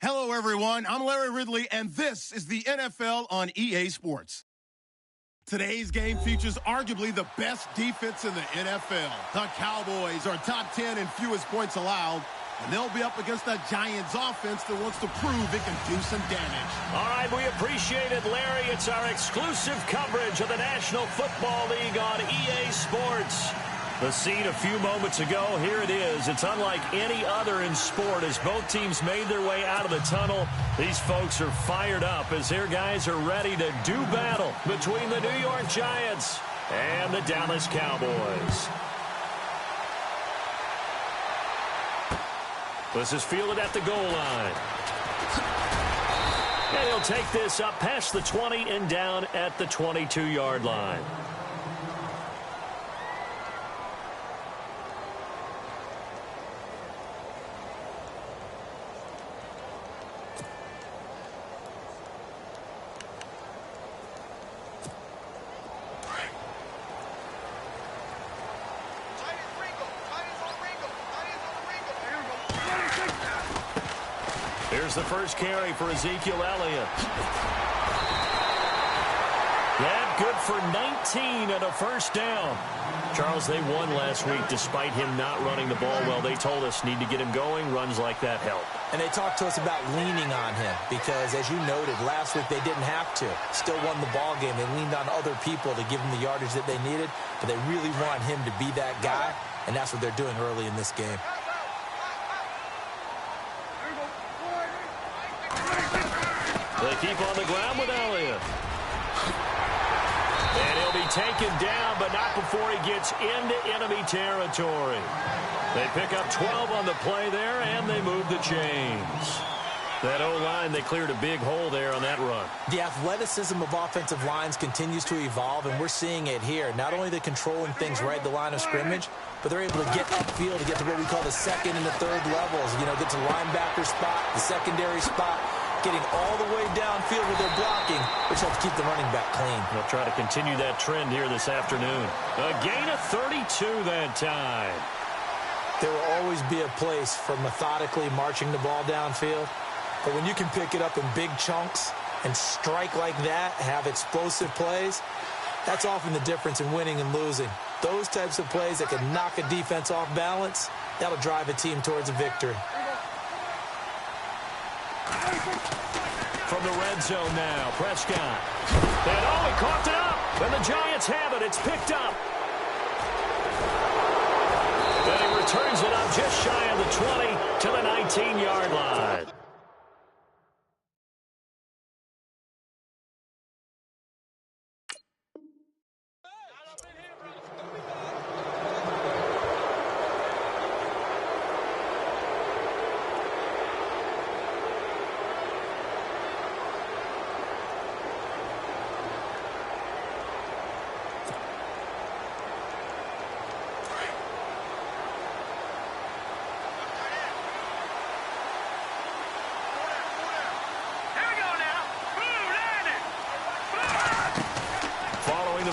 Hello, everyone. I'm Larry Ridley, and this is the NFL on EA Sports. Today's game features arguably the best defense in the NFL. The Cowboys are top 10 in fewest points allowed, and they'll be up against a Giants offense that wants to prove it can do some damage. All right, we appreciate it, Larry. It's our exclusive coverage of the National Football League on EA Sports. The scene a few moments ago, here it is. It's unlike any other in sport as both teams made their way out of the tunnel. These folks are fired up as their guys are ready to do battle between the New York Giants and the Dallas Cowboys. This is fielded at the goal line. And he'll take this up past the 20 and down at the 22-yard line. Here's the first carry for Ezekiel Elliott. Yeah, good for 19 and a first down. Charles, they won last week despite him not running the ball well. They told us need to get him going. Runs like that help. And they talked to us about leaning on him because, as you noted, last week they didn't have to. Still won the ball game. They leaned on other people to give them the yardage that they needed, but they really want him to be that guy, and that's what they're doing early in this game. They keep on the ground with Elliott. And he'll be taken down, but not before he gets into enemy territory. They pick up 12 on the play there, and they move the chains. That O-line, they cleared a big hole there on that run. The athleticism of offensive lines continues to evolve, and we're seeing it here. Not only they're controlling things right at the line of scrimmage, but they're able to get upfield to get to what we call the second and the third levels. You know, get to the linebacker spot, the secondary spot, getting all the way downfield with their blocking, which helps keep the running back clean. They'll try to continue that trend here this afternoon. A gain of 32 that time. There will always be a place for methodically marching the ball downfield. But when you can pick it up in big chunks and strike like that, have explosive plays, that's often the difference in winning and losing. Those types of plays that can knock a defense off balance, that'll drive a team towards a victory. From the red zone now, Prescott. And he coughed it up. And the Giants have it. It's picked up. And he returns it up just shy of the 20 to the 19-yard line.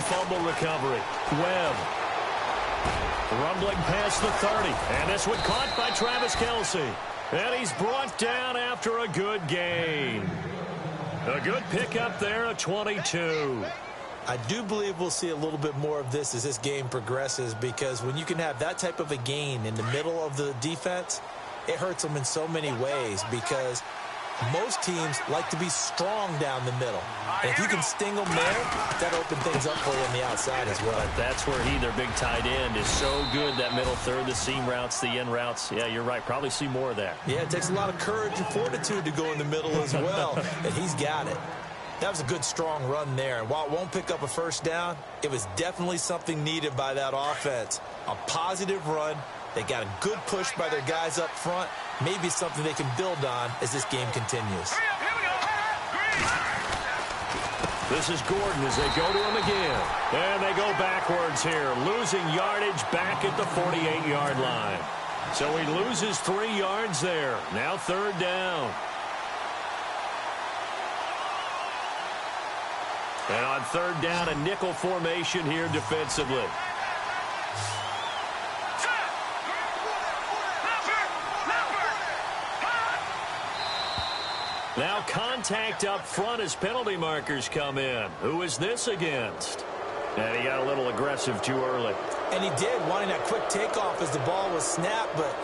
Fumble recovery. Webb. Rumbling past the 30. And this one caught by Travis Kelce. And he's brought down after a good gain. A good pickup there at 22. I do believe we'll see a little bit more of this as this game progresses, because when you can have that type of a gain in the middle of the defense, it hurts them in so many ways, because most teams like to be strong down the middle. And if you can sting them there, that opens things up for you on the outside as well. But that's where their big tight end, is so good, that middle third, the seam routes, the in routes. Yeah, you're right. Probably see more of that. Yeah, it takes a lot of courage and fortitude to go in the middle as well, and he's got it. That was a good, strong run there. And while it won't pick up a first down, it was definitely something needed by that offense. A positive run. They got a good push by their guys up front. Maybe something they can build on as this game continues. This is Gordon as they go to him again. And they go backwards here, losing yardage back at the 48-yard line. So he loses 3 yards there. Now third down. And on third down, a nickel formation here defensively. Now contact up front as penalty markers come in. Who is this against? And he got a little aggressive too early. And he did, wanting that quick takeoff as the ball was snapped. But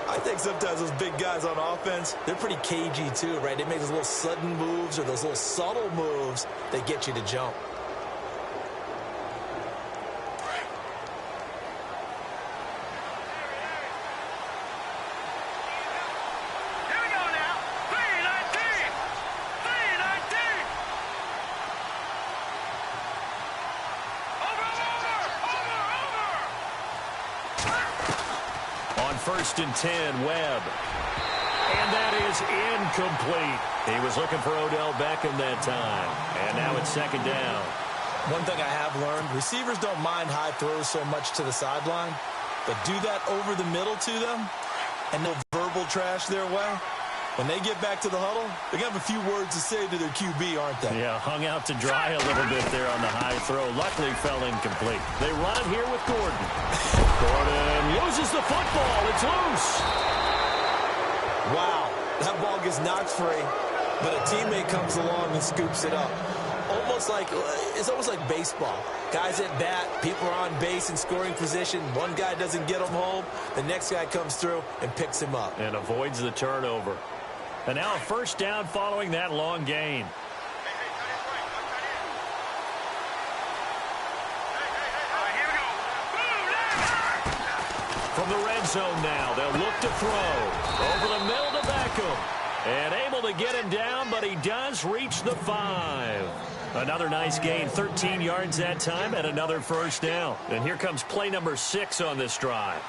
I think sometimes those big guys on offense, they're pretty cagey too, right? They make those little sudden moves or those little subtle moves that get you to jump. First and 10, Webb. And that is incomplete. He was looking for Odell Beckham that time. And now it's second down. One thing I have learned, receivers don't mind high throws so much to the sideline, but do that over the middle to them, and no verbal trash their way. When they get back to the huddle, they're going to have a few words to say to their QB, aren't they? Yeah, hung out to dry a little bit there on the high throw. Luckily, fell incomplete. They run it here with Gordon. Gordon loses the football. It's loose. Wow, that ball gets knocked free, but a teammate comes along and scoops it up. It's almost like baseball. Guys at bat, people are on base in scoring position. One guy doesn't get him home. The next guy comes through and picks him up. And avoids the turnover. And now a first down following that long gain. From the red zone now, they'll look to throw. Over the middle to Beckham. And able to get him down, but he does reach the 5. Another nice gain, 13 yards that time, and another first down. And here comes play number 6 on this drive.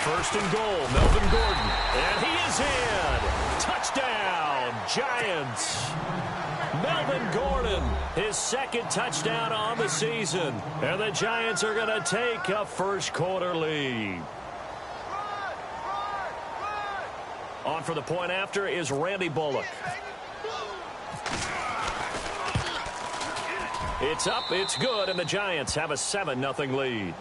First and goal, Melvin Gordon. And he is in. Touchdown, Giants. Melvin Gordon, his second touchdown on the season. And the Giants are going to take a first quarter lead. On for the point after is Randy Bullock. It's up, it's good, and the Giants have a 7-0 lead.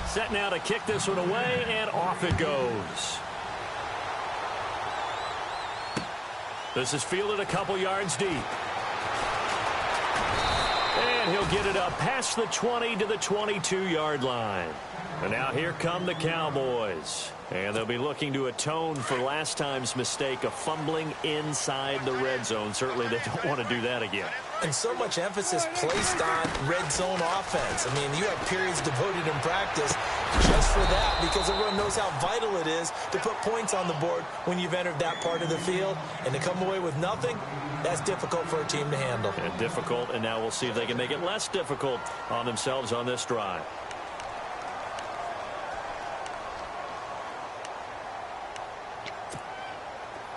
Set now to kick this one away, and off it goes. This is fielded a couple yards deep. And he'll get it up past the 20 to the 22-yard line. And now here come the Cowboys. And they'll be looking to atone for last time's mistake of fumbling inside the red zone. Certainly they don't want to do that again. And so much emphasis placed on red zone offense. I mean, you have periods devoted in practice just for that, because everyone knows how vital it is to put points on the board when you've entered that part of the field. And to come away with nothing, that's difficult for a team to handle. And difficult, and now we'll see if they can make it less difficult on themselves on this drive.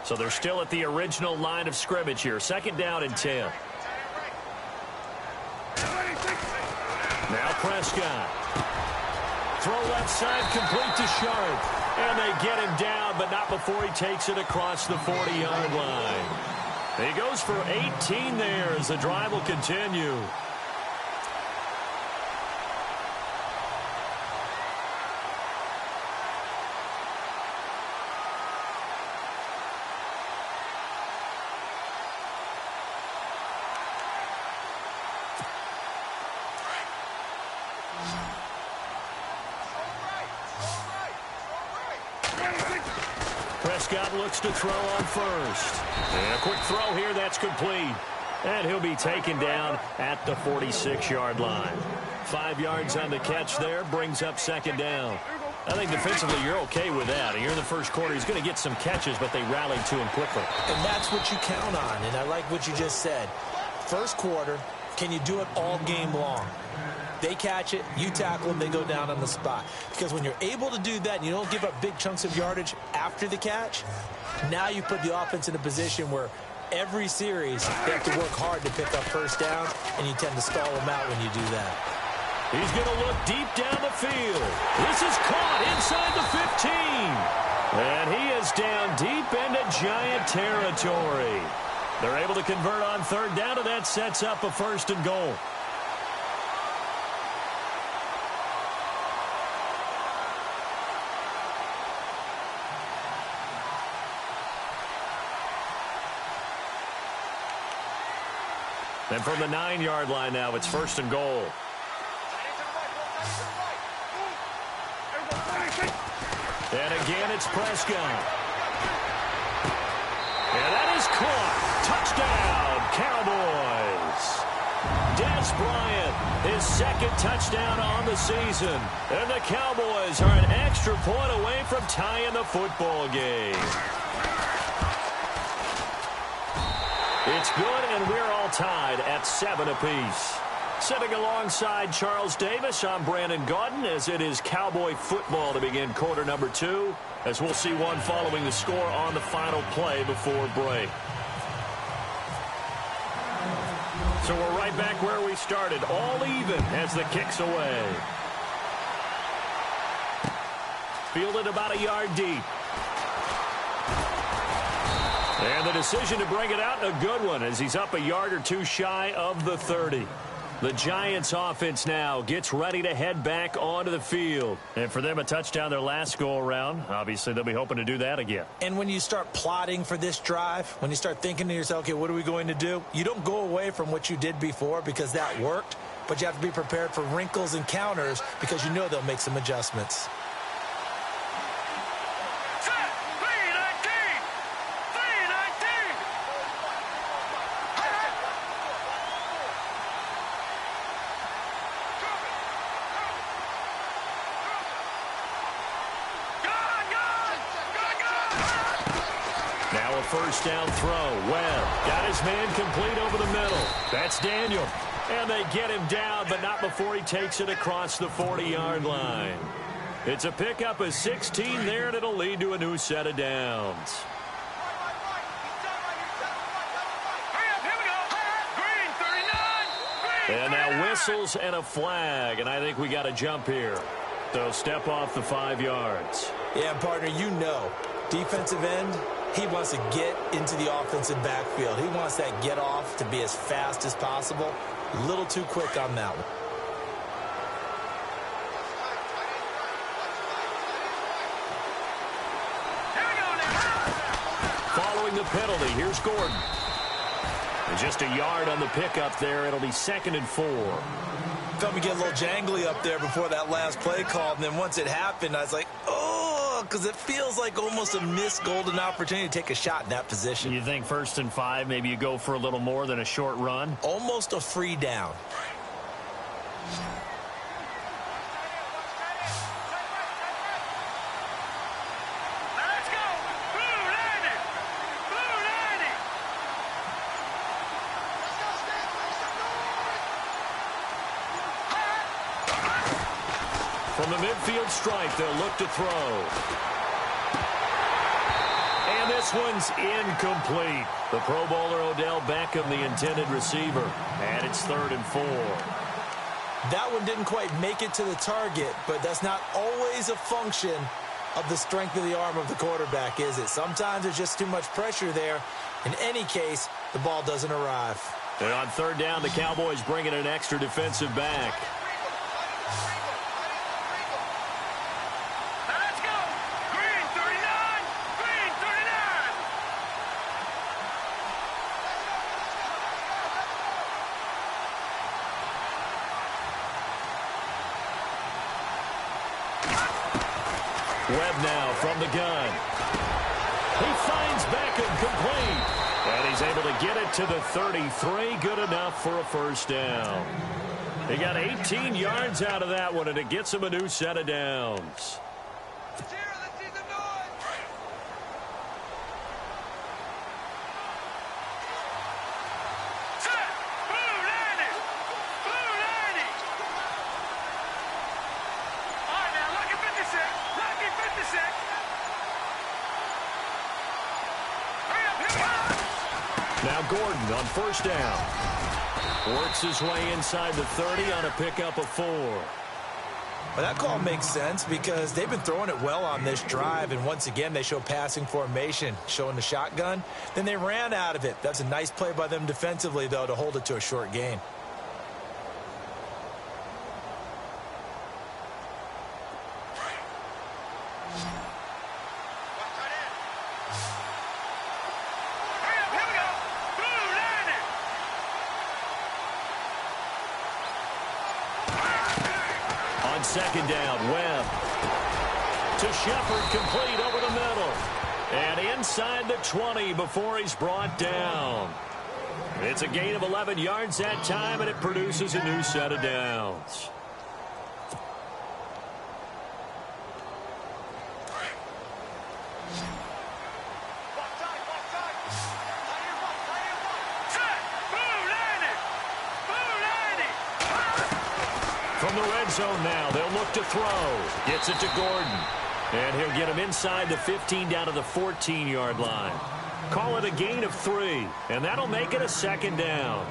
So they're still at the original line of scrimmage here. Second down and 10. Now Prescott. Throw left side, complete to Sharp. And they get him down, but not before he takes it across the 40-yard line. He goes for 18 there as the drive will continue. Prescott looks to throw on first. And a quick throw here, that's complete. And he'll be taken down at the 46-yard line. 5 yards on the catch there, brings up second down. I think defensively you're okay with that. Here in the first quarter, he's going to get some catches, but they rallied to him quickly. And that's what you count on, and I like what you just said. First quarter, can you do it all game long? They catch it, you tackle them, they go down on the spot. Because when you're able to do that and you don't give up big chunks of yardage after the catch, now you put the offense in a position where every series they have to work hard to pick up first downs, and you tend to stall them out when you do that. He's going to look deep down the field. This is caught inside the 15. And he is down deep into Giant territory. They're able to convert on third down, and that sets up a 1st and goal. And from the 9-yard line now, it's 1st and goal. And again, it's Prescott. And that is caught. Touchdown, Cowboys. Des Bryant, his 2nd touchdown on the season. And the Cowboys are an extra point away from tying the football game. It's good, and we're all tied at 7 apiece. Sitting alongside Charles Davis, I'm Brandon Gaudin, as it is Cowboy football to begin quarter number 2, as we'll see one following the score on the final play before break. So we're right back where we started, all even as the kick's away. Fielded about a yard deep. And the decision to bring it out, a good one, as he's up a yard or two shy of the 30. The Giants offense now gets ready to head back onto the field. And for them, a touchdown their last go-around. Obviously, they'll be hoping to do that again. And when you start plotting for this drive, when you start thinking to yourself, okay, what are we going to do? You don't go away from what you did before because that worked, but you have to be prepared for wrinkles and counters because you know they'll make some adjustments. First down throw. Webb got his man complete over the middle. That's Daniel. And they get him down, but not before he takes it across the 40-yard line. It's a pickup of 16 there, and it'll lead to a new set of downs. And now whistles and a flag, and I think we got a jump here. They'll step off the 5 yards. Yeah, partner, you know, defensive end, he wants to get into the offensive backfield. He wants that get off to be as fast as possible. A little too quick on that one. Following the penalty, here's Gordon. And just a yard on the pickup there. It'll be 2nd and 4. Felt me get a little jangly up there before that last play called, and then once it happened, I was like, oh, because it feels like almost a missed golden opportunity to take a shot in that position. You think 1st and 5, maybe you go for a little more than a short run? Almost a free down. From the midfield stripe, they'll look to throw. And this one's incomplete. The Pro Bowler Odell Beckham, the intended receiver. And it's 3rd and 4. That one didn't quite make it to the target, but that's not always a function of the strength of the arm of the quarterback, is it? Sometimes there's just too much pressure there. In any case, the ball doesn't arrive. And on 3rd down, the Cowboys bring in an extra defensive back. Webb now from the gun. He finds Beckham complete. And he's able to get it to the 33. Good enough for a 1st down. He got 18 yards out of that one, and it gets him a new set of downs. Now Gordon on first down. Works his way inside the 30 on a pickup of 4. Well, that call makes sense because they've been throwing it well on this drive, and once again they show passing formation, showing the shotgun. Then they ran out of it. That's a nice play by them defensively, though, to hold it to a short gain. Second down, Webb to Shepard, complete over the middle. And inside the 20 before he's brought down. It's a gain of 11 yards that time, and it produces a new set of downs. From the red zone now, they'll look to throw. Gets it to Gordon. And he'll get him inside the 15 down to the 14-yard line. Call it a gain of 3, and that'll make it a second down.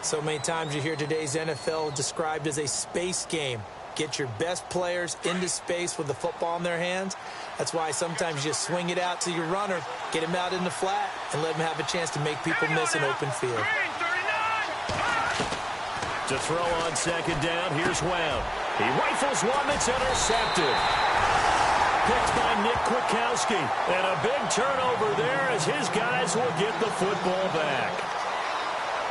So many times you hear today's NFL described as a space game. Get your best players into space with the football in their hands. That's why sometimes you swing it out to your runner, get him out in the flat, and let him have a chance to make people miss an open field. To throw on second down, here's Webb. He rifles one that's intercepted. Picked by Nick Kwiatkowski. And a big turnover there as his guys will get the football back.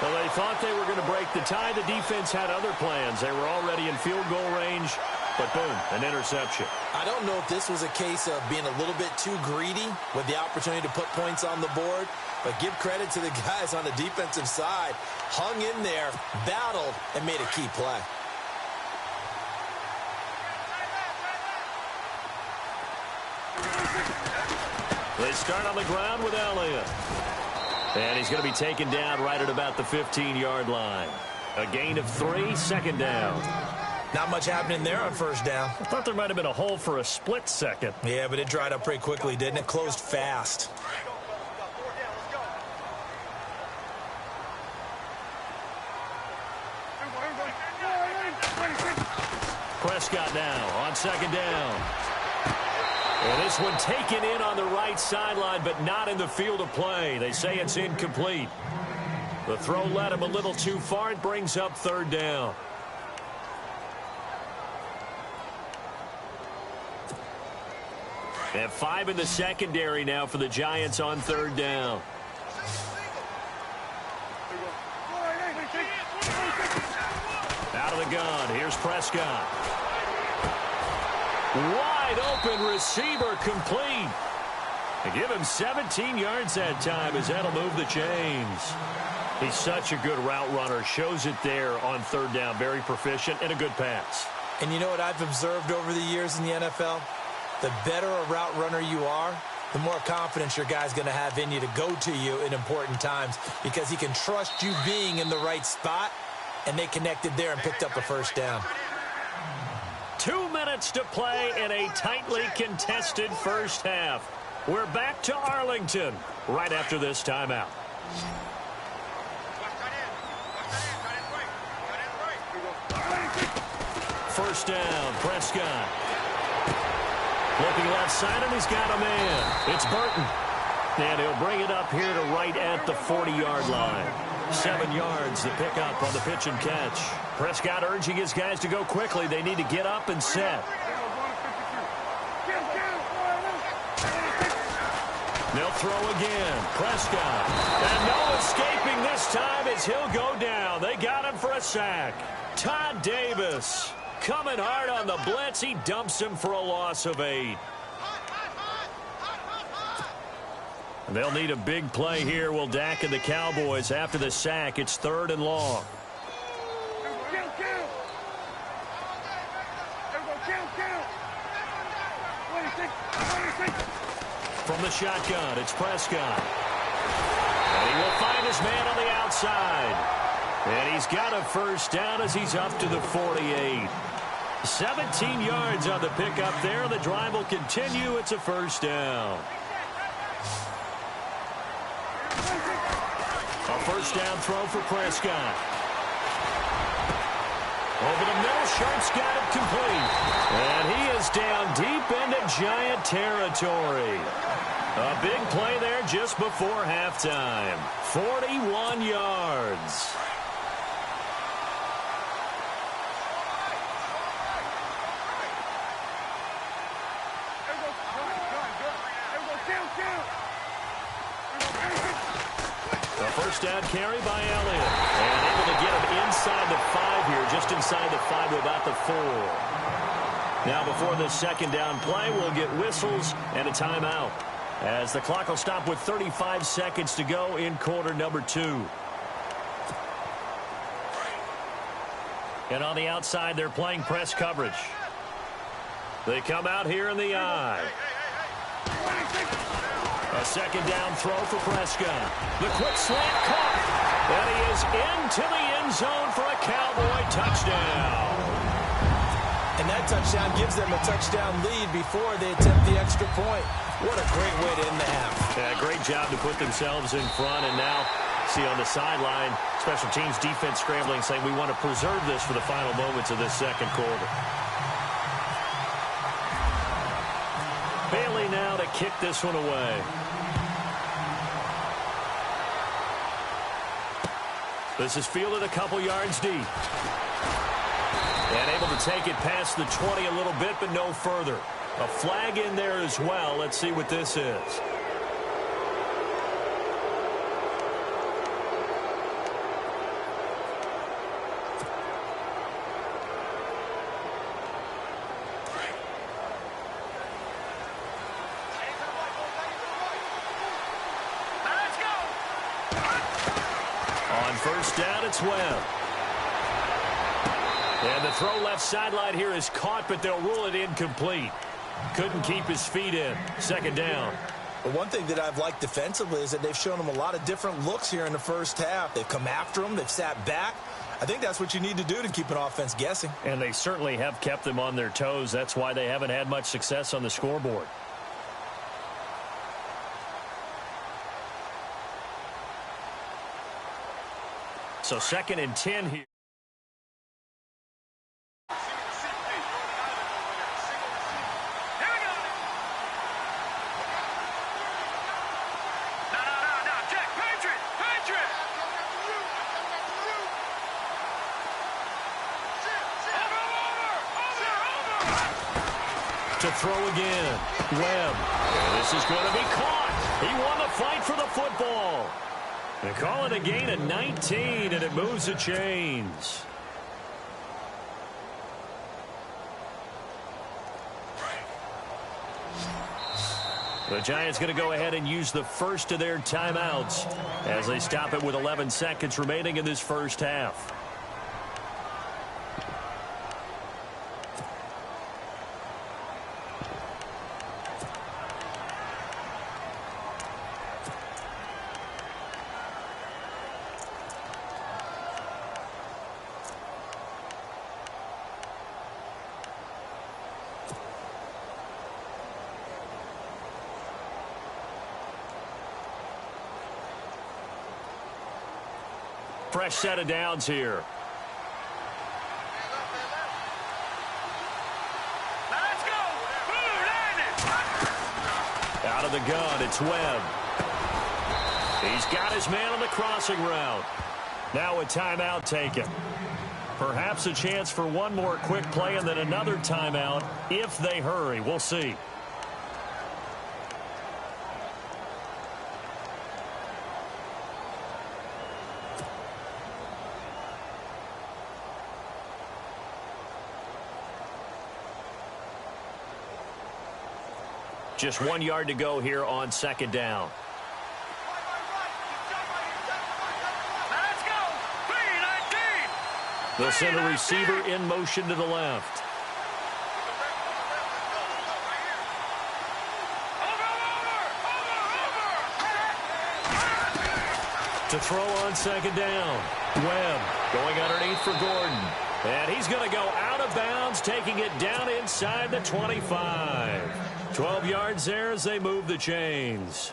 Well, they thought they were going to break the tie. The defense had other plans. They were already in field goal range, but boom, an interception. I don't know if this was a case of being a little bit too greedy with the opportunity to put points on the board, but give credit to the guys on the defensive side. Hung in there, battled, and made a key play. They start on the ground with Elliott. And he's going to be taken down right at about the 15-yard line. A gain of 3, second down. Not much happening there on first down. I thought there might have been a hole for a split second. Yeah, but it dried up pretty quickly, didn't it? Closed fast. Prescott now on second down. Well, this one taken in on the right sideline, but not in the field of play. They say it's incomplete. The throw led him a little too far. It brings up third down. And 5 in the secondary now for the Giants on third down. Out of the gun, here's Prescott. Wide open receiver, complete. They give him 17 yards that time as that'll move the chains. He's such a good route runner. Shows it there on third down. Very proficient and a good pass. And you know what I've observed over the years in the NFL? The better a route runner you are, the more confidence your guy's going to have in you to go to you in important times because he can trust you being in the right spot, and they connected there and picked up a first down. 2 minutes to play in a tightly contested first half. We're back to Arlington right after this timeout. First down, Prescott. Looking left side, and he's got a man. It's Burton. And he'll bring it up here to right at the 40-yard line. 7 yards, the pickup on the pitch and catch. Prescott urging his guys to go quickly. They need to get up and set. They'll throw again. Prescott. And no escaping this time as he'll go down. They got him for a sack. Todd Davis coming hard on the blitz. He dumps him for a loss of 8. And they'll need a big play here. Will Dak and the Cowboys after the sack. It's 3rd and long. From the shotgun, it's Prescott. And he will find his man on the outside. And he's got a first down as he's up to the 48. 17 yards on the pickup there. The drive will continue. It's a first down. A first down throw for Prescott. Over the middle, Sharp's got it complete. And he is down deep into Giant territory. A big play there just before halftime. 41 yards. A first down carry by Elliott. And able to get him inside the 5 here, just inside the 5 to about the 4. Now before this second down play, we'll get whistles and a timeout, as the clock will stop with 35 seconds to go in quarter number 2. And on the outside, they're playing press coverage. They come out here in the eye. A second down throw for Prescott. The quick slant caught. And he is into the end zone for a Cowboy touchdown. And that touchdown gives them a touchdown lead before they attempt the extra point. What a great way to end the half. Yeah, great job to put themselves in front. And now, see on the sideline, special teams defense scrambling, saying we want to preserve this for the final moments of this second quarter. Bailey now to kick this one away. This is fielded a couple yards deep. And able to take it past the 20 a little bit, but no further. A flag in there as well. Let's see what this is. First down, it's Webb. And the throw left sideline here is caught, but they'll rule it incomplete. Couldn't keep his feet in. Second down. But one thing that I've liked defensively is that they've shown him a lot of different looks here in the first half. They've come after him. They've sat back. I think that's what you need to do to keep an offense guessing. And they certainly have kept them on their toes. That's why they haven't had much success on the scoreboard. So 2nd and 10 here. To throw again. Webb. And this is going to be caught. He won the fight for the football. They call it a gain of 19, and it moves the chains. The Giants going to go ahead and use the first of their timeouts as they stop it with 11 seconds remaining in this first half. Fresh set of downs here. Let's go. Out of the gun, it's Webb. He's got his man on the crossing route. Now a timeout taken. Perhaps a chance for one more quick play and then another timeout if they hurry. We'll see. Just 1 yard to go here on second down. Let's go. 3-19. They'll send a receiver in motion to the left. To throw on second down. Webb going underneath for Gordon. And he's going to go out of bounds, taking it down inside the 25. 12 yards there as they move the chains.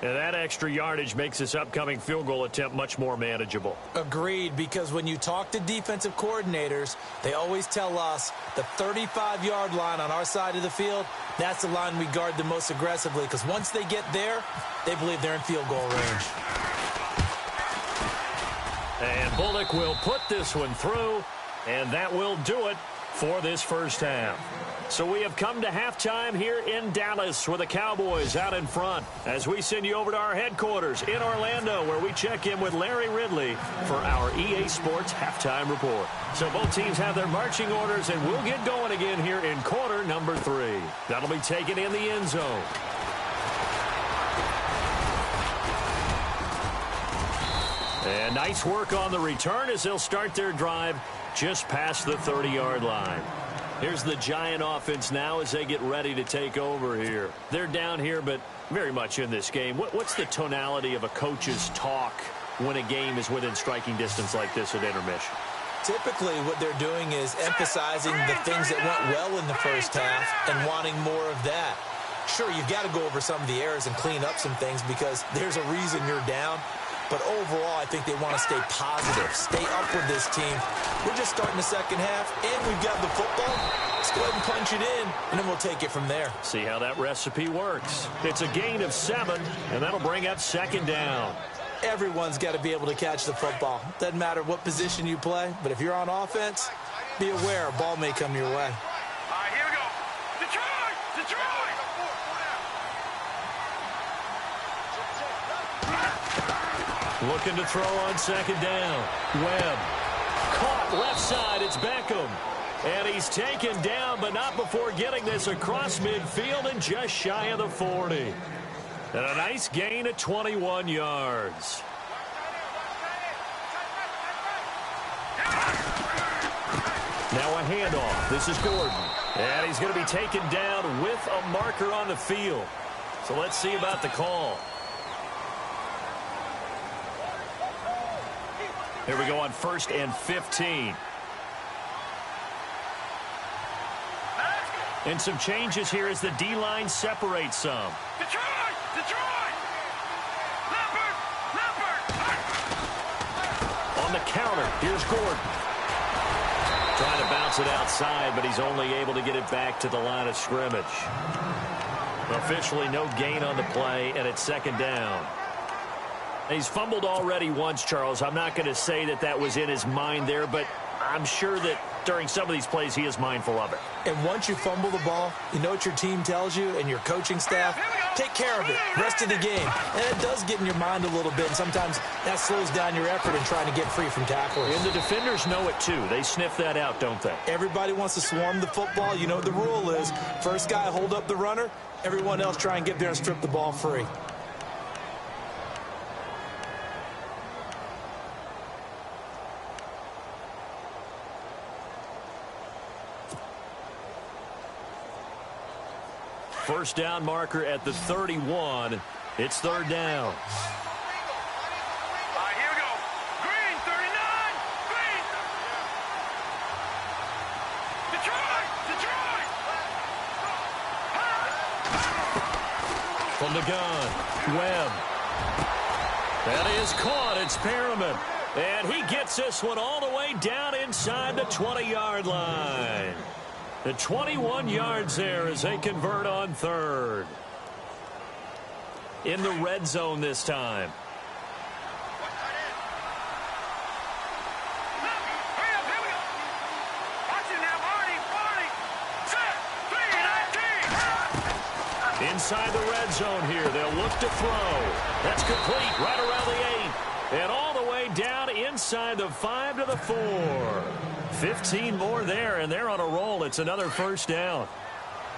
And that extra yardage makes this upcoming field goal attempt much more manageable. Agreed, because when you talk to defensive coordinators, they always tell us the 35-yard line on our side of the field, that's the line we guard the most aggressively, because once they get there, they believe they're in field goal range. And Bullock will put this one through, and that will do it for this first half. So we have come to halftime here in Dallas with the Cowboys out in front as we send you over to our headquarters in Orlando where we check in with Larry Ridley for our EA Sports Halftime Report. So both teams have their marching orders, and we'll get going again here in quarter number 3. That'll be taken in the end zone. And nice work on the return as they'll start their drive just past the 30-yard line. Here's the Giant offense now as they get ready to take over here. They're down here, but very much in this game. What's the tonality of a coach's talk when a game is within striking distance like this at intermission? Typically, what they're doing is emphasizing the things that went well in the first half and wanting more of that. Sure, you've got to go over some of the errors and clean up some things because there's a reason you're down. But overall, I think they want to stay positive, stay up with this team. We're just starting the second half, and we've got the football. Let's go ahead and punch it in, and then we'll take it from there. See how that recipe works. It's a gain of 7, and that'll bring up second down. Everyone's got to be able to catch the football. Doesn't matter what position you play, but if you're on offense, be aware a ball may come your way. All right, here we go. Detroit! Detroit! Looking to throw on second down. Webb. Caught left side. It's Beckham. And he's taken down, but not before getting this across midfield and just shy of the 40. And a nice gain of 21 yards. Now a handoff. This is Gordon. And he's going to be taken down with a marker on the field. So let's see about the call. Here we go on 1st and 15. And some changes here as the D-line separates some. Detroit! Detroit! Leopard! Leopard! On the counter, here's Gordon. Trying to bounce it outside, but he's only able to get it back to the line of scrimmage. Officially no gain on the play, and it's second down. He's fumbled already once, Charles. I'm not going to say that that was in his mind there, but I'm sure that during some of these plays he is mindful of it. And once you fumble the ball, you know what your team tells you and your coaching staff? Take care of it. Rest of the game. And it does get in your mind a little bit, and sometimes that slows down your effort in trying to get free from tacklers. And the defenders know it too. They sniff that out, don't they? Everybody wants to swarm the football. You know what the rule is. First guy hold up the runner. Everyone else try and get there and strip the ball free. First down marker at the 31. It's third down. All right, here we go. Green, 39. Green. Detroit! Detroit! From the gun, Webb. That is caught. It's Perriman. And he gets this one all the way down inside the 20-yard line. The 21 yards there as they convert on third. In the red zone this time. Hurry up, here we go. Watch it now, Marty. Set. 3-19. Inside the red zone here. They'll look to throw. That's complete right around the 8. And all the way down inside the 5 to the 4. 15 more there, and they're on a roll. It's another first down.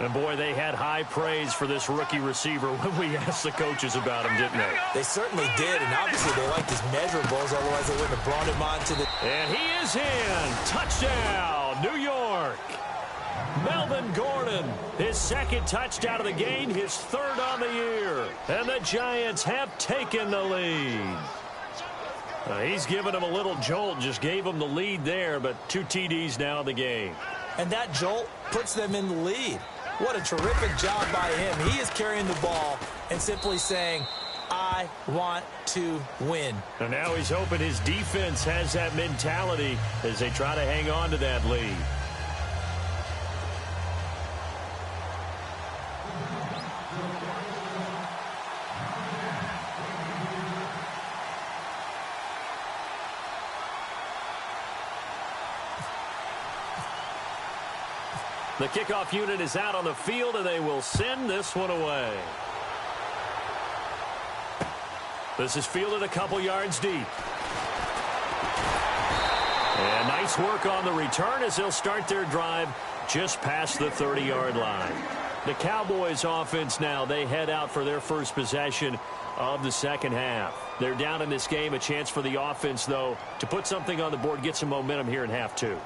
And, boy, they had high praise for this rookie receiver when we asked the coaches about him, didn't they? They certainly did, and obviously they liked his measurables, otherwise they wouldn't have brought him on to the... And he is in. Touchdown, New York. Melvin Gordon, his second touchdown of the game, his third on the year. And the Giants have taken the lead. He's given him a little jolt, just gave him the lead there, but 2 TDs now in the game. And that jolt puts them in the lead. What a terrific job by him. He is carrying the ball and simply saying, I want to win. And now he's hoping his defense has that mentality as they try to hang on to that lead. The kickoff unit is out on the field, and they will send this one away. This is fielded a couple yards deep. And nice work on the return as they'll start their drive just past the 30-yard line. The Cowboys offense now, they head out for their first possession of the second half. They're down in this game. A chance for the offense, though, to put something on the board, get some momentum here in half two.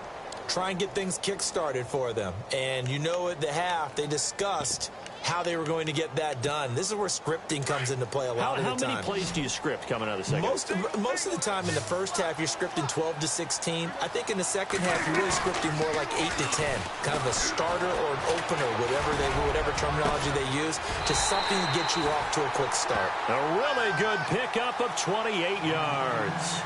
Try and get things kick-started for them. And you know at the half, they discussed how they were going to get that done. This is where scripting comes into play a lot of the time. How many plays do you script coming out of the second half? Most of the time in the first half, you're scripting 12 to 16. I think in the second half, you're really scripting more like 8 to 10. Kind of a starter or an opener, whatever terminology they use, to something to get you off to a quick start. A really good pickup of 28 yards.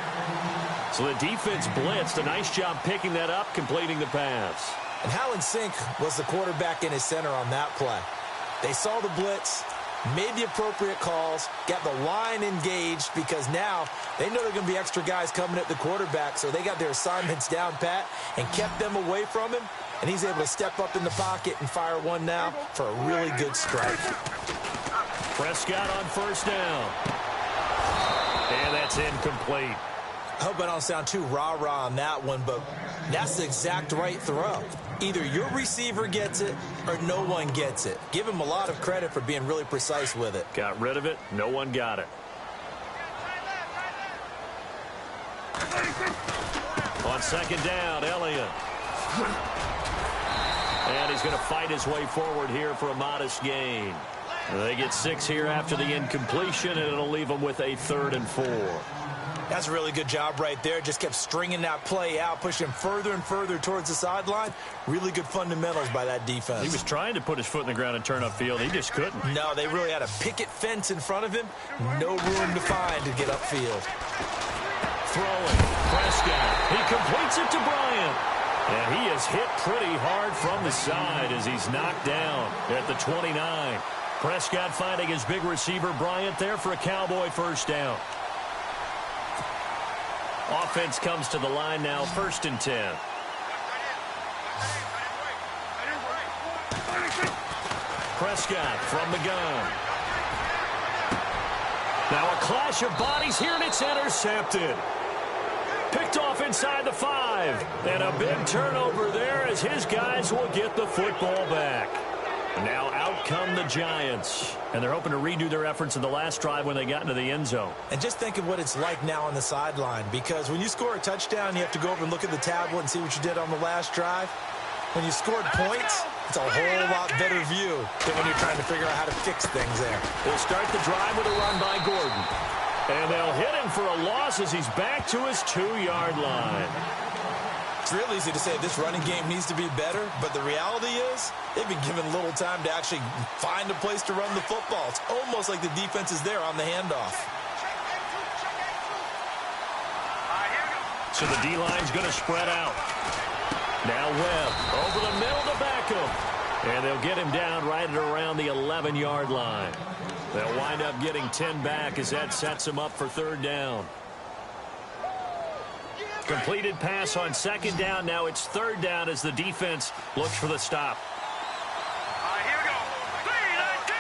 So the defense blitzed. A nice job picking that up, completing the pass. And Howland Sink was the quarterback in his center on that play. They saw the blitz, made the appropriate calls, got the line engaged because now they know there are going to be extra guys coming at the quarterback, so they got their assignments down pat and kept them away from him, and he's able to step up in the pocket and fire one now for a really good strike. Prescott on first down. And that's incomplete. I hope I don't sound too rah-rah on that one, but that's the exact right throw. Either your receiver gets it or no one gets it. Give him a lot of credit for being really precise with it. Got rid of it. No one got it. On second down, Elliott. And he's going to fight his way forward here for a modest gain. They get 6 here after the incompletion, and it'll leave them with a 3rd and 4. That's a really good job right there. Just kept stringing that play out, pushing further and further towards the sideline. Really good fundamentals by that defense. He was trying to put his foot in the ground and turn upfield. He just couldn't. No, they really had a picket fence in front of him. No room to find to get upfield. Throwing. Prescott. He completes it to Bryant. And he is hit pretty hard from the side as he's knocked down at the 29. Prescott finding his big receiver Bryant there for a Cowboy first down. Offense comes to the line now, 1st and 10. Prescott from the gun. Now a clash of bodies here, and it's intercepted. Picked off inside the 5. And a big turnover there as his guys will get the football back. Now out come the Giants. And they're hoping to redo their efforts in the last drive when they got into the end zone. And just think of what it's like now on the sideline. Because when you score a touchdown, you have to go over and look at the tablet and see what you did on the last drive. When you scored points, it's a whole lot better view than when you're trying to figure out how to fix things there. They'll start the drive with a run by Gordon. And they'll hit him for a loss as he's back to his 2-yard line. It's real easy to say this running game needs to be better, but the reality is they've been given little time to actually find a place to run the football. It's almost like the defense is there on the handoff. So the D-line's going to spread out. Now Webb over the middle to Beckham. And they'll get him down right at around the 11-yard line. They'll wind up getting 10 back as that sets them up for 3rd down. Completed pass on 2nd down. Now it's 3rd down as the defense looks for the stop. Here we go. 3, 19,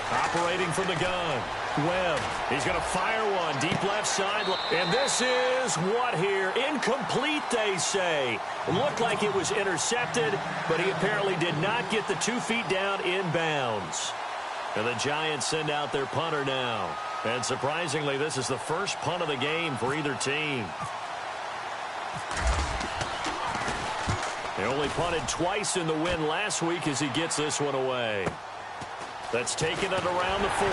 over. Operating from the gun. Webb. He's going to fire one. Deep left side. And this is what here? Incomplete, they say. Looked like it was intercepted, but he apparently did not get the 2 feet down in bounds. And the Giants send out their punter now. And surprisingly, this is the first punt of the game for either team. They only punted twice in the win last week as he gets this one away. That's taken at around the 40.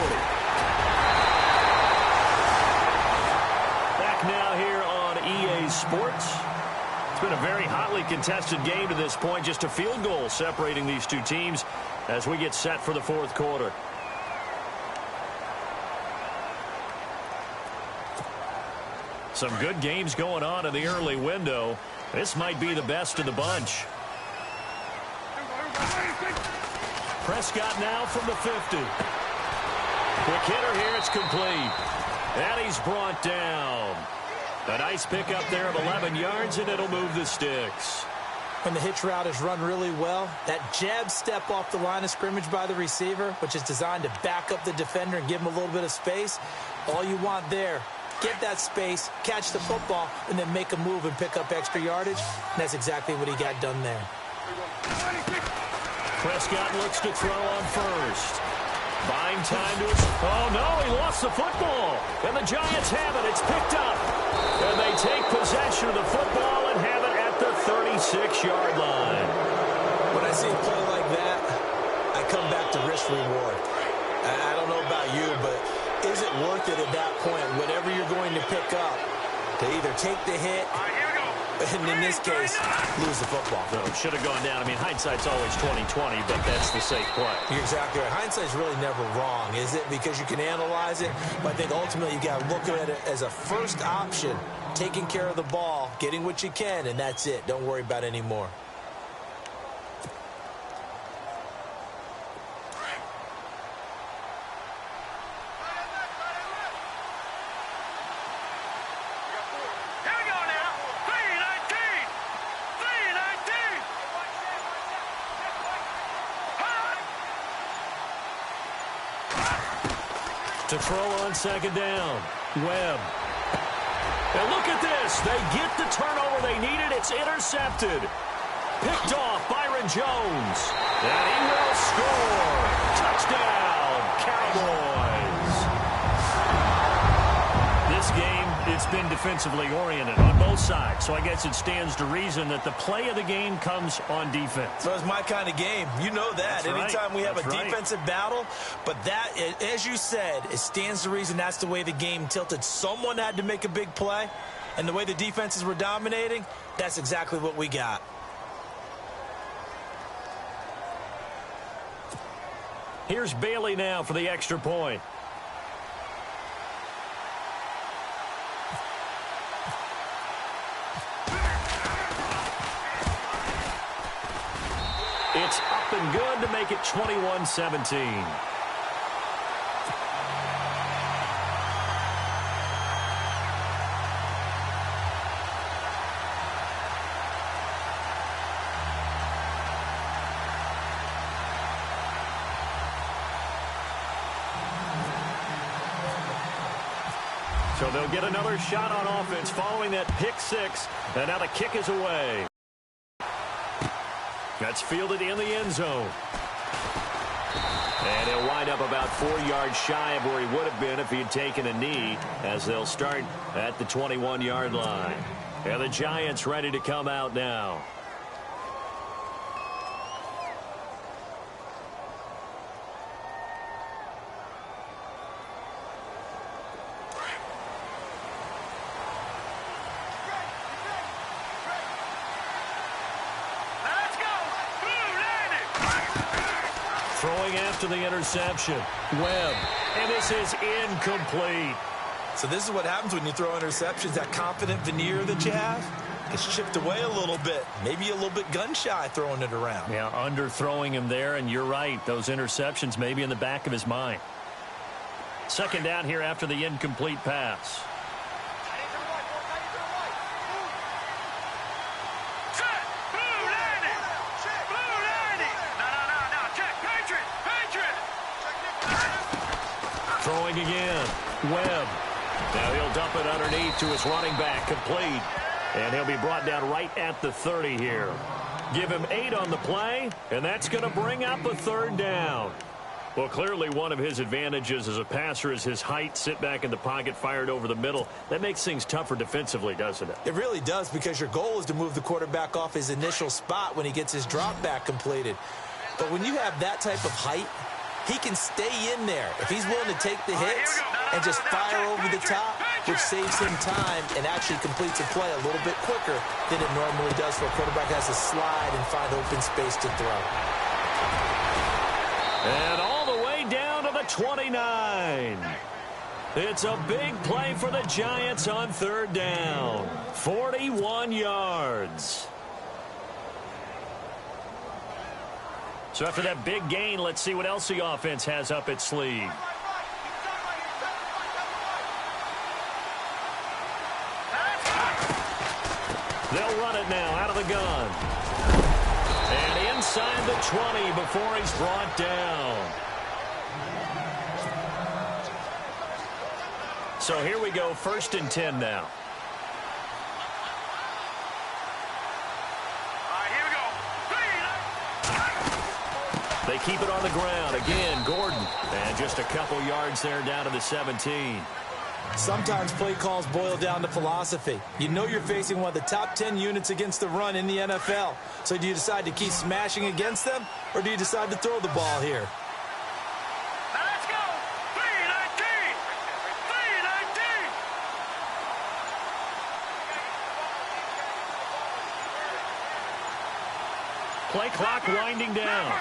Back now here on EA Sports. It's been a very hotly contested game to this point. Just a field goal separating these two teams. as we get set for the fourth quarter. Some good games going on in the early window. This might be the best of the bunch. Prescott now from the 50. Quick hitter here, it's complete. And he's brought down. A nice pickup there of 11 yards, and it'll move the sticks. When the hitch route is run really well, that jab step off the line of scrimmage by the receiver, which is designed to back up the defender and give him a little bit of space, all you want there, get that space, catch the football, and then make a move and pick up extra yardage. And that's exactly what he got done there. Prescott looks to throw on first. Buying time to his... Oh, no, he lost the football. And the Giants have it. It's picked up. And they take possession of the football and have it at the 36-yard line. When I see a play like that, I come back to risk-reward. I don't know about you, but is it worth it at that point, whatever you're going to pick up, to either take the hit, and in this case, lose the football? So it should have gone down. I mean, hindsight's always 20/20, but that's the safe play. You're exactly right. Hindsight's really never wrong, is it? Because you can analyze it, but I think ultimately you got to look at it as a first option, taking care of the ball, getting what you can, and that's it. Don't worry about it anymore. To throw on second down. Webb. And look at this. They get the turnover they needed. It's intercepted. Picked off Byron Jones. And he will score. Touchdown, Cowboys. This game, it's been defensively oriented on both sides. So I guess it stands to reason that the play of the game comes on defense. So it's my kind of game. You know that. That's Anytime right. we have That's a right. defensive battle. But that, as you said, it stands to reason that's the way the game tilted. Someone had to make a big play. And the way the defenses were dominating, that's exactly what we got. Here's Bailey now for the extra point. It's up and good to make it 21-17. So they'll get another shot on offense following that pick six. And now the kick is away. That's fielded in the end zone. And he'll wind up about 4 yards shy of where he would have been if he'd taken a knee, as they'll start at the 21-yard line. And the Giants ready to come out now. Throwing after the interception. Webb. And this is incomplete. So this is what happens when you throw interceptions. That confident veneer that you have gets chipped away a little bit. Maybe a little bit gun-shy throwing it around. Yeah, underthrowing him there, and you're right. Those interceptions may be in the back of his mind. Second down here after the incomplete pass. Throwing again. Webb. Now he'll dump it underneath to his running back, complete. And he'll be brought down right at the 30 here. Give him 8 on the play, and that's going to bring up a third down. Well, clearly one of his advantages as a passer is his height. Sit back in the pocket, fired over the middle. That makes things tougher defensively, doesn't it? It really does, because your goal is to move the quarterback off his initial spot when he gets his drop back completed. But when you have that type of height, he can stay in there if he's willing to take the hits and just fire over the top, which saves him time and actually completes a play a little bit quicker than it normally does for a quarterback that has to slide and find open space to throw. 29. It's a big play for the Giants on third down. 41 yards. So after that big gain, let's see what else the offense has up its sleeve. They'll run it now out of the gun. And inside the 20 before he's brought down. So here we go, 1st and 10 now. They keep it on the ground. Again, Gordon. And just a couple yards there down to the 17. Sometimes play calls boil down to philosophy. You know you're facing one of the top 10 units against the run in the NFL. So do you decide to keep smashing against them, or do you decide to throw the ball here? Let's go! 319! 319! Play clock winding down.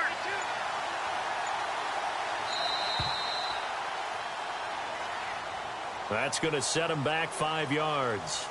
That's going to set him back 5 yards.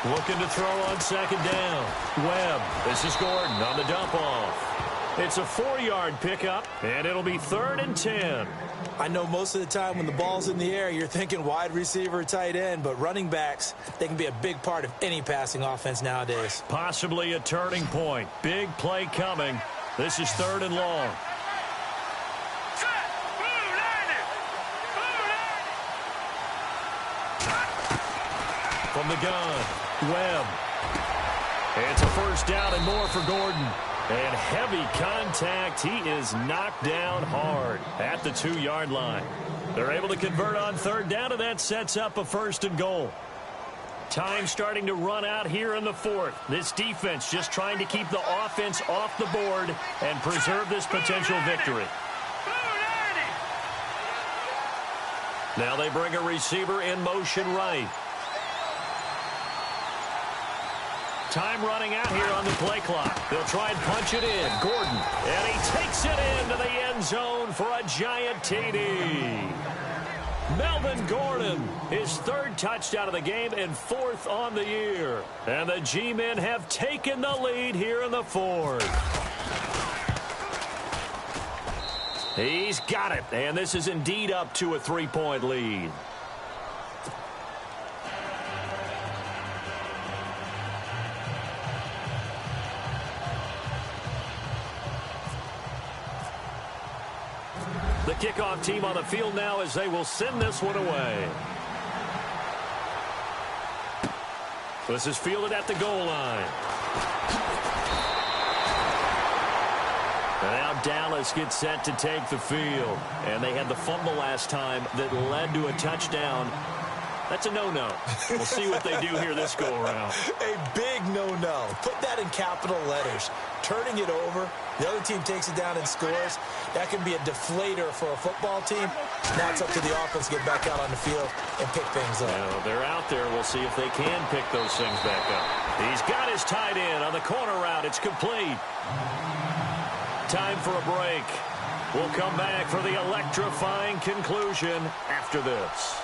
Looking to throw on 2nd down. Webb. This is Gordon on the dump off. It's a 4-yard pickup, and it'll be 3rd and 10. I know most of the time when the ball's in the air, you're thinking wide receiver, tight end, but running backs, they can be a big part of any passing offense nowadays. Possibly a turning point. Big play coming. This is 3rd and long. From the gun, Webb. It's a 1st down and more for Gordon. And heavy contact. He is knocked down hard at the 2-yard line. They're able to convert on 3rd down, and that sets up a 1st and goal. Time starting to run out here in the 4th. This defense just trying to keep the offense off the board and preserve this potential victory. Now they bring a receiver in motion right. Time running out here on the play clock. They'll try and punch it in. Gordon. And he takes it into the end zone for a giant TD. Melvin Gordon, his 3rd touchdown of the game and 4th on the year. And the G-men have taken the lead here in the 4th. He's got it. And this is indeed up to a 3-point lead. The kickoff team on the field now as they will send this one away. This is fielded at the goal line. And now Dallas gets set to take the field. And they had the fumble last time that led to a touchdown. That's a no-no. We'll see what they do here this go-around. A big no-no. Put that in capital letters. Turning it over, the other team takes it down and scores. That can be a deflator for a football team. Now it's up to the offense to get back out on the field and pick things up. Well, they're out there. We'll see if they can pick those things back up. He's got his tight end on the corner route. It's complete. Time for a break. We'll come back for the electrifying conclusion after this.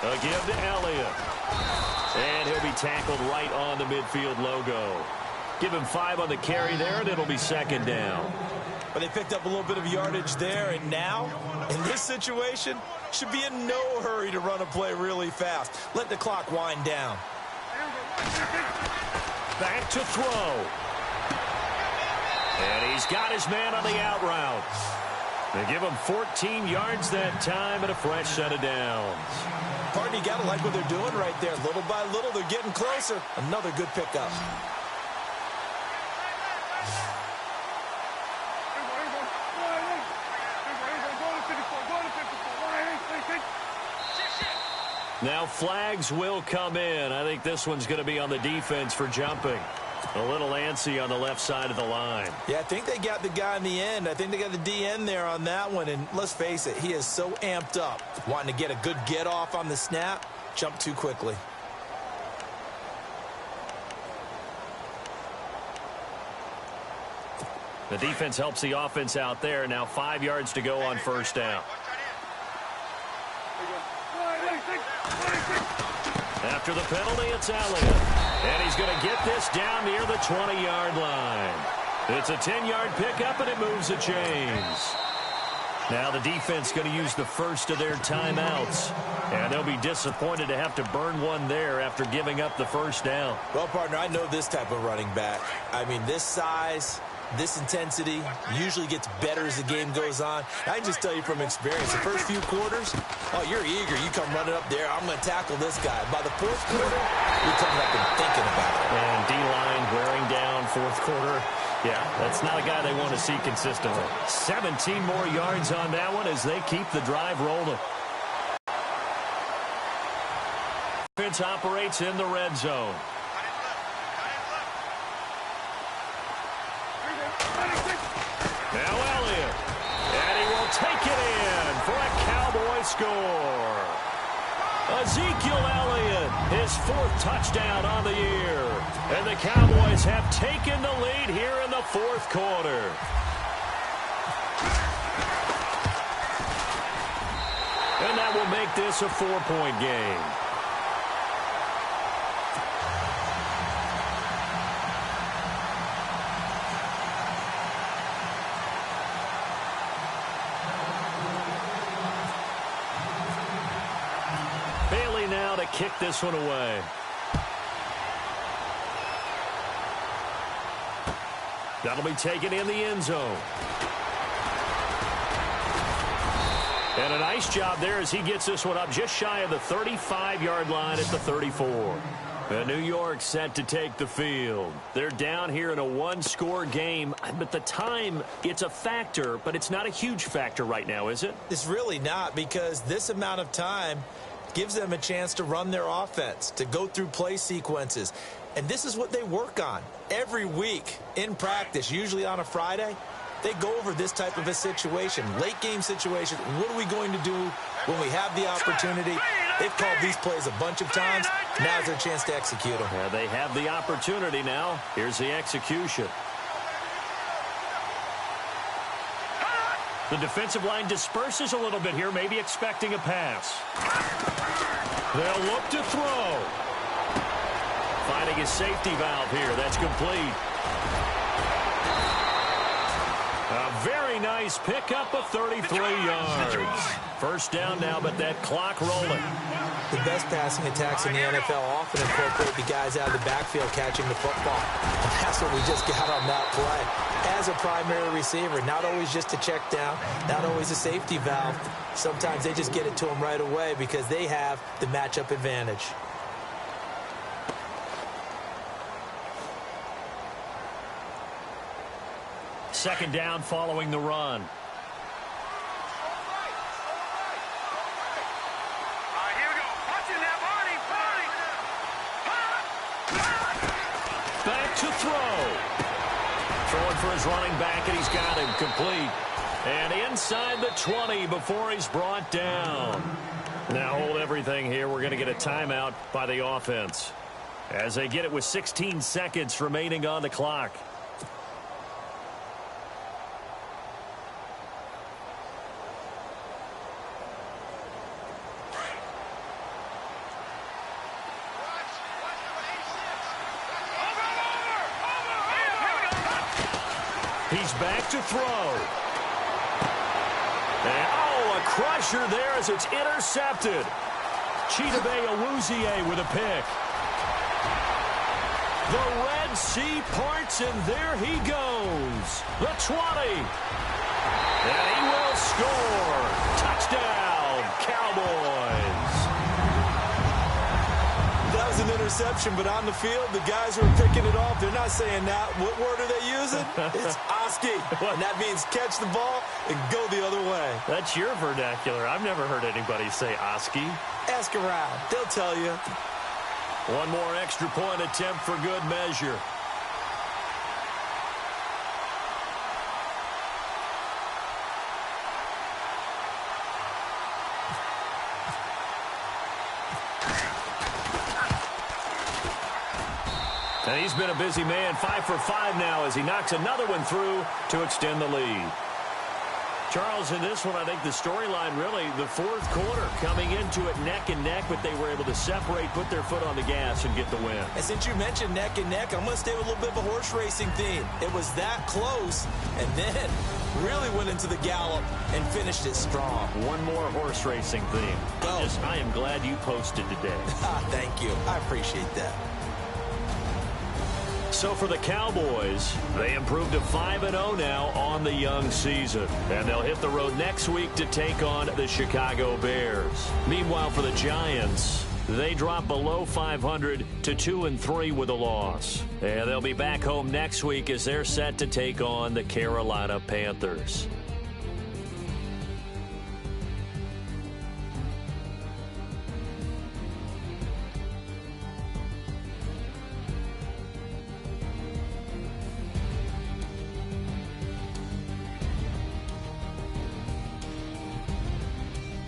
A give to Elliott. And he'll be tackled right on the midfield logo. Give him 5 on the carry there, and it'll be 2nd down. But they picked up a little bit of yardage there, and now, in this situation, should be in no hurry to run a play really fast. Let the clock wind down. Back to throw. And he's got his man on the out route. They give him 14 yards that time and a fresh set of downs. Partner, you got to like what they're doing right there. Little by little, they're getting closer. Another good pickup. Now flags will come in. I think this one's going to be on the defense for jumping. A little antsy on the left side of the line. Yeah, I think they got the guy in the end. I think they got the DN there on that one. And let's face it, he is so amped up. Wanting to get a good get off on the snap. Jump too quickly. The defense helps the offense out there. Now 5 yards to go on first down. After the penalty, it's Elliott. And he's going to get this down near the 20-yard line. It's a 10-yard pickup, and it moves the chains. Now the defense going to use the first of their timeouts. And they'll be disappointed to have to burn one there after giving up the first down. Well, partner, I know this type of running back. I mean, this size, this intensity usually gets better as the game goes on. I can just tell you from experience, the first few quarters, oh, you're eager. You come running up there. I'm going to tackle this guy. By the fourth quarter, you're coming up and thinking about it. And D-line wearing down fourth quarter. Yeah, that's not a guy they want to see consistently. 17 more yards on that one as they keep the drive rolling. Defense operates in the red zone. Now Elliott. And he will take it in for a Cowboy score. Ezekiel Elliott, his fourth touchdown on the year. And the Cowboys have taken the lead here in the fourth quarter. And that will make this a 4-point game. Kick this one away. That'll be taken in the end zone. And a nice job there as he gets this one up just shy of the 35-yard line at the 34. And New York set to take the field. They're down here in a one-score game, but the time, it's a factor, but it's not a huge factor right now, is it? It's really not, because this amount of time gives them a chance to run their offense, to go through play sequences. And this is what they work on every week in practice, usually on a Friday. They go over this type of a situation, late game situation. What are we going to do when we have the opportunity? They've called these plays a bunch of times. Now's their chance to execute them. Yeah, they have the opportunity now. Here's the execution. The defensive line disperses a little bit here, maybe expecting a pass. They'll look to throw. Finding his safety valve here. That's complete. A very nice pickup of 33 yards. First down now, but that clock rolling. The best passing attacks in the NFL often incorporate the guys out of the backfield catching the football. And that's what we just got on that play. As a primary receiver, not always just a check down, not always a safety valve. Sometimes they just get it to them right away because they have the matchup advantage. Second down following the run. Back to throw. Throwing for his running back, and he's got him complete. And inside the 20 before he's brought down. Now hold everything here. We're going to get a timeout by the offense as they get it with 16 seconds remaining on the clock. He's back to throw. And, oh, a crusher there as it's intercepted. Chidobe Awuzie with a pick. The Red Sea parts, and there he goes. The 20. And he will score. Touchdown, Cowboys. was an interception, but on the field, the guys who are picking it off, they're not saying that. What word are they using? It's Oski. And that means catch the ball and go the other way. That's your vernacular. I've never heard anybody say Oski. Ask around. They'll tell you. One more extra point attempt for good measure. And he's been a busy man, 5 for 5 now as he knocks another one through to extend the lead. Charles, in this one, I think the storyline really, the fourth quarter, coming into it neck and neck, but they were able to separate, put their foot on the gas, and get the win. And since you mentioned neck and neck, I'm going to stay with a little bit of a horse racing theme. It was that close, and then really went into the gallop and finished it strong. One more horse racing theme. Go. I am glad you posted today. Thank you. I appreciate that. So for the Cowboys, they improved to 5-0 now on the young season. And they'll hit the road next week to take on the Chicago Bears. Meanwhile, for the Giants, they drop below 500 to 2-3 with a loss. And they'll be back home next week as they're set to take on the Carolina Panthers.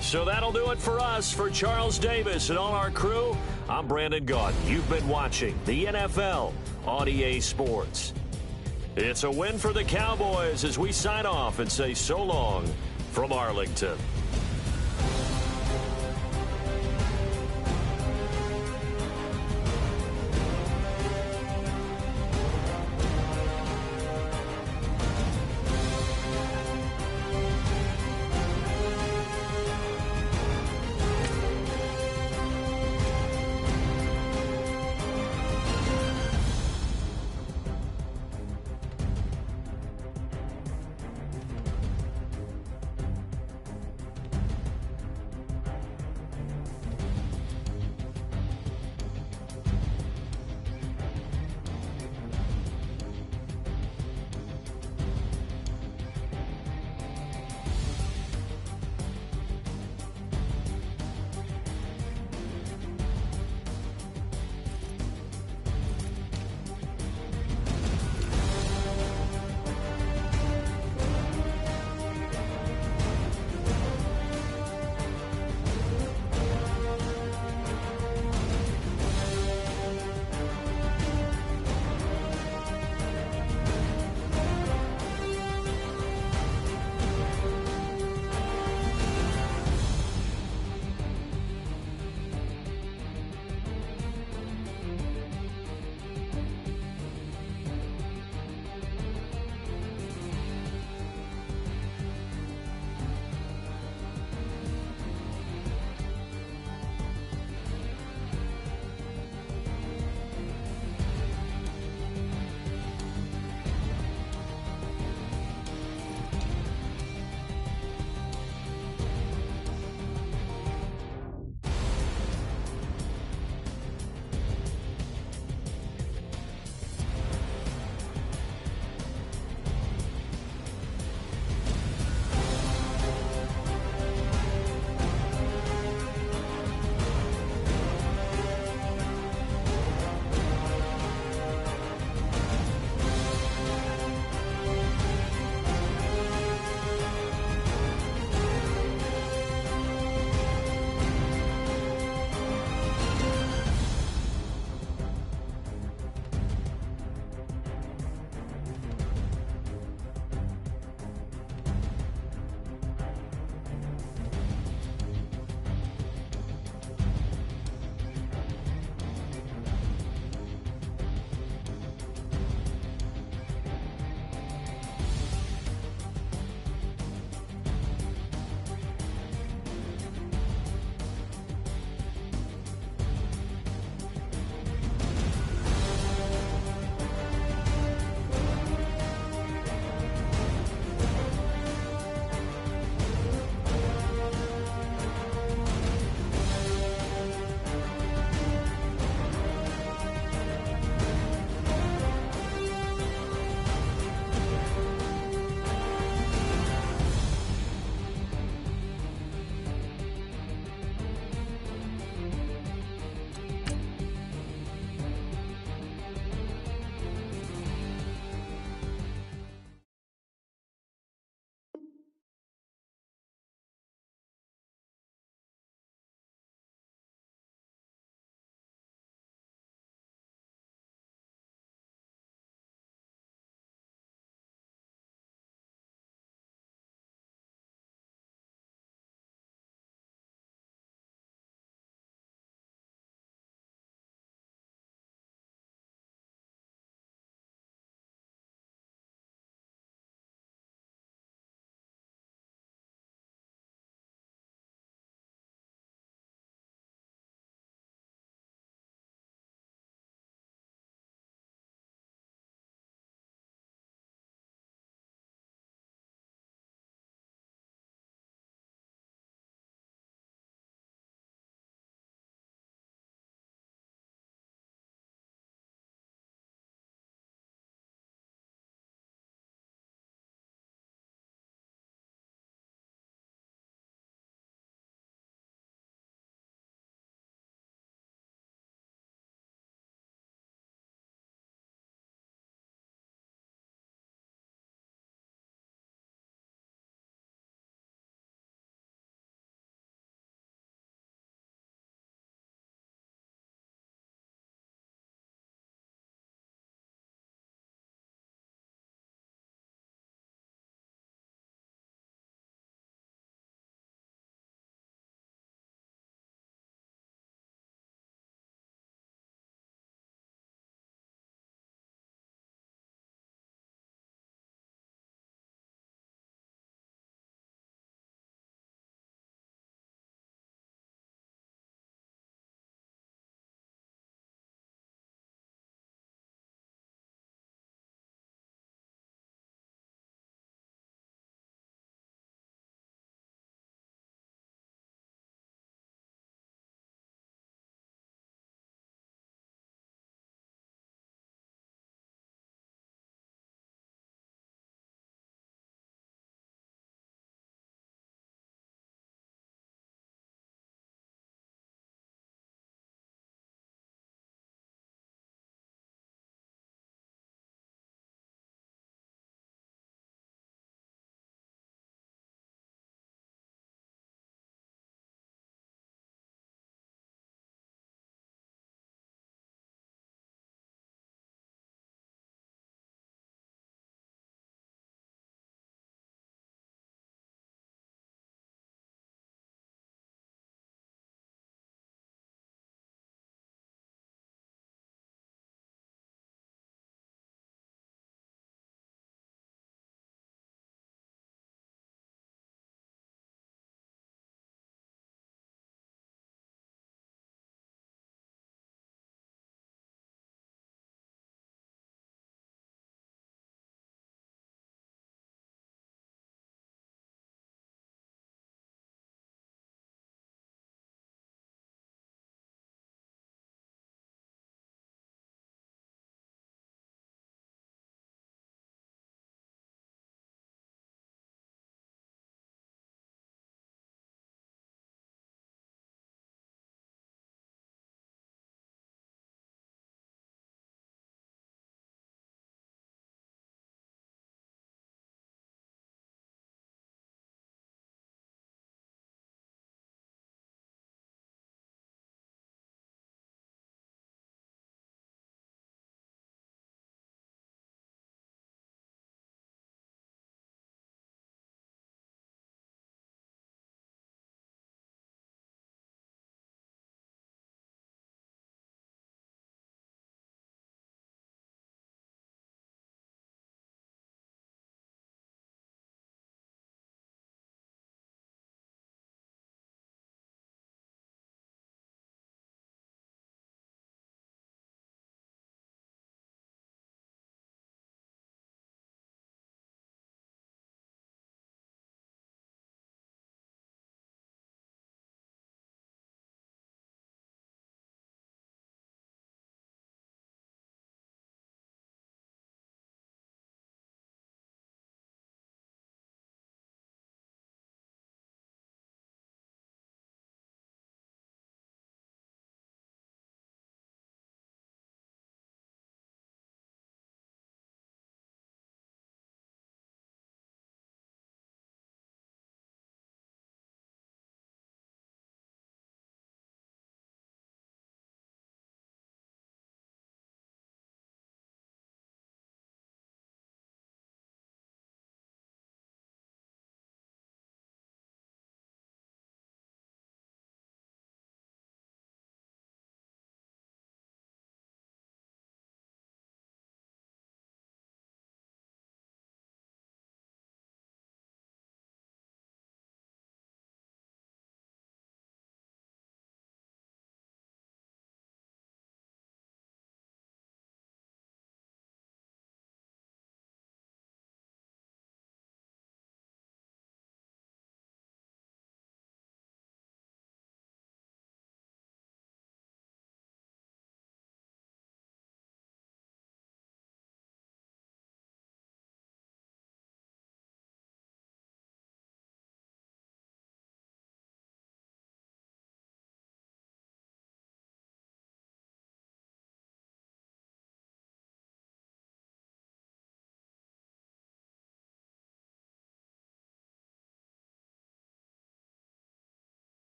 So that'll do it for us. For Charles Davis and all our crew, I'm Brandon Gaudin. You've been watching the NFL on EA Sports. It's a win for the Cowboys as we sign off and say so long from Arlington.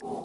You